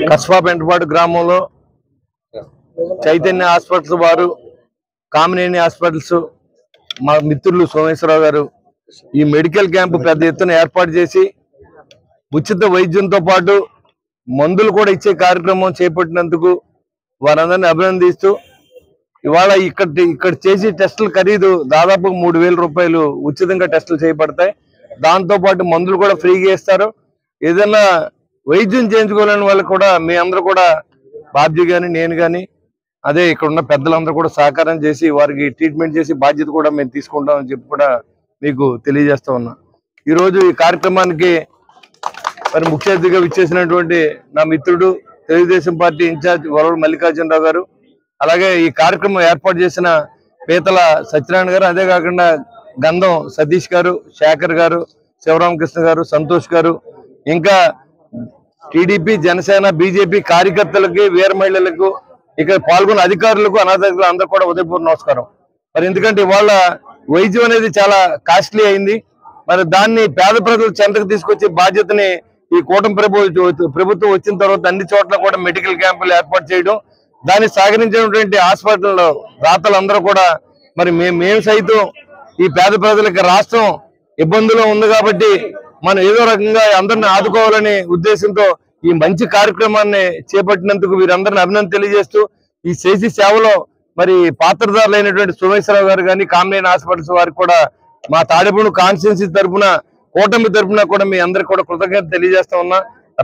కస్బా పెంటపాడు గ్రామంలో చైతన్య హాస్పిటల్స్ వారు, కామినేని హాస్పిటల్స్ మా మిత్రులు సోమేశ్వరరావు గారు ఈ మెడికల్ క్యాంపు పెద్ద ఎత్తున ఏర్పాటు చేసి ఉచిత వైద్యంతో పాటు మందులు కూడా ఇచ్చే కార్యక్రమం చేపట్టినందుకు వారందరినీ అభినందిస్తూ ఇవాళ ఇక్కడ చేసి టెస్టుల ఖరీదు దాదాపు 3,000 రూపాయలు ఉచితంగా టెస్టులు చేయబడతాయి. దాంతో పాటు మందులు కూడా ఫ్రీగా ఇస్తారు. ఏదైనా వైద్యం చేయించుకోలేని వాళ్ళకి కూడా మీ అందరూ కూడా బాబ్జీ గాని నేను కానీ అదే ఇక్కడ ఉన్న పెద్దలందరూ కూడా సహకారం చేసి వారికి ట్రీట్మెంట్ చేసి బాధ్యత కూడా మేము తీసుకుంటామని చెప్పి కూడా మీకు తెలియజేస్తా ఉన్నా. ఈరోజు ఈ కార్యక్రమానికి మరి ముఖ్య అతిథిగా విచ్చేసినటువంటి నా మిత్రుడు తెలుగుదేశం పార్టీ ఇన్ఛార్జ్ వరవడు మల్లికార్జునరావు గారు, అలాగే ఈ కార్యక్రమం ఏర్పాటు చేసిన పీతల సత్యనారాయణ గారు, అదే కాకుండా గంధం సతీష్ గారు, శేఖర్ గారు, శివరామకృష్ణ గారు, సంతోష్ గారు, ఇంకా టీడీపీ, జనసేన, బీజేపీ కార్యకర్తలకి, వీర మహిళలకు, ఇక్కడ పాల్గొన్న అధికారులకు, అనాథకులు అందరూ కూడా ఉదయపూర్వ నమస్కారం. మరి ఎందుకంటే ఇవాళ వైద్యం అనేది చాలా కాస్ట్లీ అయింది. మరి దాన్ని పేద ప్రజలు చెంతకు తీసుకొచ్చే బాధ్యతని ఈ కూటమి ప్రభుత్వం వచ్చిన తర్వాత అన్ని చోట్ల కూడా మెడికల్ క్యాంపులు ఏర్పాటు చేయడం, దాన్ని సహకరించినటువంటి హాస్పిటల్లో దాతలందరూ కూడా మరి మేము సైతం ఈ పేద ప్రజలకి రాష్ట్రం ఇబ్బందులో ఉంది కాబట్టి మనం ఏదో రకంగా అందరిని ఆదుకోవాలనే ఉద్దేశంతో ఈ మంచి కార్యక్రమాన్ని చేపట్టినందుకు వీరందరిని అభినందన తెలియజేస్తూ ఈ చేసి సేవలో మరి పాత్రదారులైనటువంటి సోమేశ్వరరావు గారు కానీ, కామినేని హాస్పిటల్స్ వారికి కూడా మా తాడేపల్లి కాన్స్టిట్యున్సీ తరఫున, కూటమి తరఫున కూడా మీ అందరికి కూడా కృతజ్ఞత తెలియజేస్తా ఉన్నా.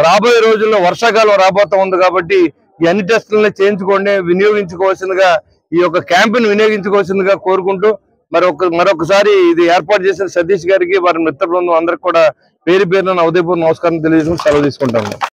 రాబోయే రోజుల్లో వర్షాకాలం రాబోతా ఉంది కాబట్టి ఈ అన్ని టెస్టులను చేయించుకోండి, వినియోగించుకోవాల్సిందిగా ఈ యొక్క క్యాంపును వినియోగించుకోవాల్సిందిగా కోరుకుంటూ మరొకసారి ఇది ఏర్పాటు చేసిన సతీష్ గారికి, వారి మిత్ర బృందం అందరికి కూడా పేరు పేరున ఉదయపూర్వ నమస్కారం తెలియజేసుకుని సెలవు తీసుకుంటాను.